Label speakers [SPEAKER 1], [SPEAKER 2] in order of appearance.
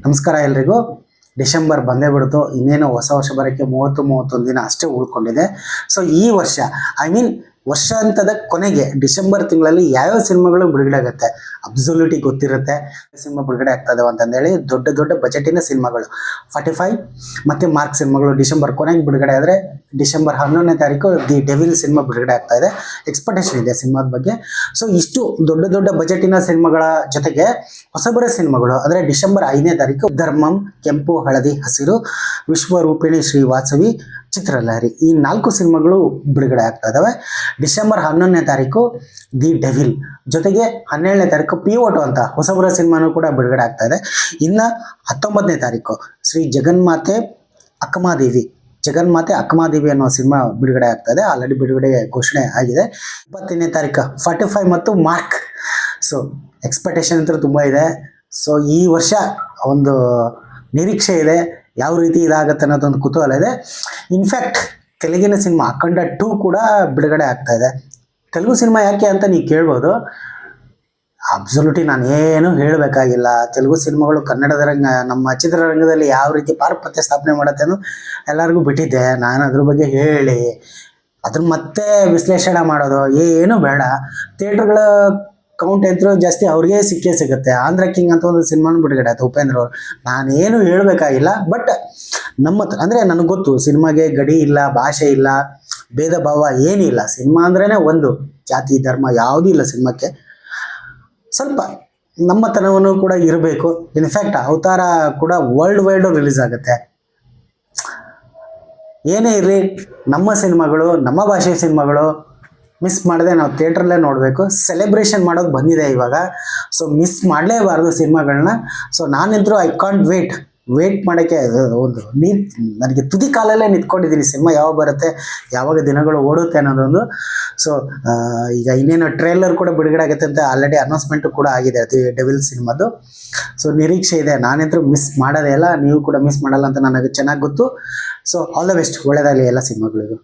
[SPEAKER 1] ನಮಸ್ಕಾರ ಎಲ್ರಿಗೂ. ಡಿಸೆಂಬರ್ ಬಂದೇ ಬಿಡ್ತು. ಇನ್ನೇನು ಹೊಸ ವರ್ಷ ಬರೋಕ್ಕೆ 30-31 ದಿನ ಅಷ್ಟೇ ಉಳ್ಕೊಂಡಿದೆ. ಸೊ ಈ ವರ್ಷ ವರ್ಷಾಂತದ ಕೊನೆಗೆ ಡಿಸೆಂಬರ್ ತಿಂಗಳಲ್ಲಿ ಯಾವ್ಯಾವ ಸಿನಿಮಾಗಳು ಬಿಡುಗಡೆ ಆಗುತ್ತೆ ಅಬ್ಸಲ್ಯೂಟ್ಲಿ ಗೊತ್ತಿರುತ್ತೆ. ಸಿನಿಮಾ ಬಿಡುಗಡೆ ಆಗ್ತಾ ಇದಾವೆ ಅಂತಂದೇಳಿ ದೊಡ್ಡ ದೊಡ್ಡ ಬಜೆಟಿನ ಸಿನಿಮಾಗಳು 45 ಮತ್ತು ಮಾರ್ಕ್ ಸಿನಿಮಾಗಳು ಡಿಸೆಂಬರ್ ಕೊನೆಗೆ ಬಿಡುಗಡೆ ಆದರೆ ಡಿಸೆಂಬರ್ 11ನೇ ತಾರೀಕು ದಿ ಡೆವಿಲ್ ಸಿನಿಮಾ ಬಿಡುಗಡೆ ಆಗ್ತಾ ಇದೆ. ಎಕ್ಸ್ಪೆಕ್ಟೇಷನ್ ಇದೆ ಸಿನಿಮಾದ ಬಗ್ಗೆ. ಸೊ ಇಷ್ಟು ದೊಡ್ಡ ದೊಡ್ಡ ಬಜೆಟಿನ ಸಿನಿಮಾಗಳ ಜೊತೆಗೆ ಹೊಸಬರ ಸಿನಿಮಾಗಳು ಅಂದರೆ ಡಿಸೆಂಬರ್ 5ನೇ ತಾರೀಕು ಧರ್ಮಂ, ಕೆಂಪು ಹಳದಿ ಹಸಿರು, ವಿಶ್ವರೂಪಿಣಿ ಶ್ರೀ ವಾಸವಿ, ಚಿತ್ರಲಹರಿ, ಈ 4 ಸಿನಿಮಾಗಳು ಬಿಡುಗಡೆ ಆಗ್ತಾ ಇದಾವೆ. ಡಿಸೆಂಬರ್ 11ನೇ ತಾರೀಕು ದಿ ಡೆವಿಲ್ ಜೊತೆಗೆ 17ನೇ ತಾರೀಕು P.O.2 ಅಂತ ಹೊಸಬರ ಸಿನಿಮಾನು ಕೂಡ ಬಿಡುಗಡೆ ಆಗ್ತಾ ಇದೆ. ಇನ್ನು 19ನೇ ತಾರೀಕು ಶ್ರೀ ಜಗನ್ಮಾತೆ ಅಕ್ಕಮಾದೇವಿ ಅನ್ನೋ ಸಿನಿಮಾ ಬಿಡುಗಡೆ ಆಗ್ತಾ ಇದೆ. ಆಲ್ರೆಡಿ ಬಿಡುಗಡೆ ಘೋಷಣೆ ಆಗಿದೆ. 20ನೇ ತಾರೀಕು 45 ಮತ್ತು ಮಾರ್ಕ್. ಸೊ ಎಕ್ಸ್ಪೆಕ್ಟೇಷನ್ ಅಂತ ತುಂಬ ಇದೆ. ಸೊ ಈ ವರ್ಷ ಒಂದು ನಿರೀಕ್ಷೆ ಇದೆ, ಯಾವ ರೀತಿ ಇದಾಗುತ್ತೆ ಅನ್ನೋದೊಂದು ಕುತೂಹಲ ಇದೆ. ಇನ್ಫ್ಯಾಕ್ಟ್ ತೆಲುಗಿನ ಸಿನಿಮಾ ಅಖಂಡ 2 ಕೂಡ ಬಿಡುಗಡೆ ಆಗ್ತಾ ಇದೆ. ತೆಲುಗು ಸಿನಿಮಾ ಯಾಕೆ ಅಂತ ನೀವು ಕೇಳ್ಬೋದು. ಅಬ್ಸಲ್ಯೂಟ್ಲಿ ನಾನು ಏನು ಹೇಳಬೇಕಾಗಿಲ್ಲ. ತೆಲುಗು ಸಿನಿಮಾಗಳು ಕನ್ನಡದ ನಮ್ಮ ಚಿತ್ರರಂಗದಲ್ಲಿ ಯಾವ ರೀತಿ ಪಾರುಪತ್ಯ ಸ್ಥಾಪನೆ ಮಾಡುತ್ತೆ ಅನ್ನೋ ಎಲ್ಲರಿಗೂ ಬಿಟ್ಟಿದ್ದೆ. ನಾನು ಅದ್ರ ಬಗ್ಗೆ ಹೇಳಿ ಅದನ್ನ ಮತ್ತೆ ವಿಶ್ಲೇಷಣೆ ಮಾಡೋದು ಏನು ಬೇಡ. ಥಿಯೇಟ್ರ್ಗಳ ಕೌಂಟ್ ಅಂತೂ ಜಾಸ್ತಿ ಅವ್ರಿಗೆ ಸಿಗುತ್ತೆ. ಆಂಧ್ರ ಕಿಂಗ್ ಅಂತ ಒಂದು ಸಿನಿಮಾನು ಬಿಡುಗಡೆ ಆಯ್ತು ಉಪೇಂದ್ರ ಅವರು. ನಾನೇನು ಹೇಳಬೇಕಾಗಿಲ್ಲ. ಬಟ್ ನಮ್ಮ ಅಂದರೆ ನನಗೆ ಗೊತ್ತು ಸಿನಿಮಾಗೆ ಗಡಿ ಇಲ್ಲ, ಭಾಷೆ ಇಲ್ಲ, ಭೇದ ಭಾವ ಏನಿಲ್ಲ. ಸಿನಿಮಾ ಅಂದ್ರೇ ಒಂದು ಜಾತಿ ಧರ್ಮ ಯಾವುದೂ ಇಲ್ಲ ಸಿನಿಮಾಕ್ಕೆ. ಸ್ವಲ್ಪ ನಮ್ಮತನವನ್ನು ಕೂಡ ಇರಬೇಕು. ಇನ್ಫ್ಯಾಕ್ಟ್ ಅವತಾರ ಕೂಡ ವರ್ಲ್ಡ್ ವೈಡ್ ರಿಲೀಸ್ ಆಗುತ್ತೆ. ಏನೇ ಇರಲಿ ನಮ್ಮ ಸಿನಿಮಾಗಳು, ನಮ್ಮ ಭಾಷೆಯ ಸಿನಿಮಾಗಳು ಮಿಸ್ ಮಾಡದೆ ನಾವು ಥಿಯೇಟ್ರಲ್ಲೇ ನೋಡಬೇಕು. ಸೆಲೆಬ್ರೇಷನ್ ಮಾಡೋದು ಬಂದಿದೆ ಇವಾಗ. ಸೊ ಮಿಸ್ ಮಾಡಲೇಬಾರ್ದು ಸಿನಿಮಾಗಳನ್ನ. ಸೊ ನಾನಂತರೂ ಐ ಕಾಂಟ್ ವೇಟ್ ಮಾಡೋಕ್ಕೆ ಒಂದು ನನಗೆ ತುದಿ ಕಾಲಲ್ಲೇ ನಿಂತ್ಕೊಂಡಿದ್ದೀನಿ. ಸಿನಿಮಾ ಯಾವಾಗ ಬರುತ್ತೆ, ಯಾವಾಗ ದಿನಗಳು ಓಡುತ್ತೆ ಅನ್ನೋದೊಂದು. ಸೊ ಈಗ ಇನ್ನೇನು ಟ್ರೇಲರ್ ಕೂಡ ಬಿಡುಗಡೆ ಆಗುತ್ತೆ ಅಂತ ಆಲ್ರೆಡಿ ಅನೌನ್ಸ್ಮೆಂಟು ಕೂಡ ಆಗಿದೆ ಅದು ಡೆವಿಲ್ ಸಿನಿಮಾದು. ಸೊ ನಿರೀಕ್ಷೆ ಇದೆ. ನಾನಂತರೂ ಮಿಸ್ ಮಾಡೋದೇ ಇಲ್ಲ, ನೀವು ಕೂಡ ಮಿಸ್ ಮಾಡಲ್ಲ ಅಂತ ನನಗೆ ಚೆನ್ನಾಗಿ ಗೊತ್ತು. ಸೊ ಆಲ್ ದ ಬೆಸ್ಟ್, ಒಳ್ಳೆಯದಾಗಲಿ ಎಲ್ಲ ಸಿನಿಮಾಗಳಿಗೂ.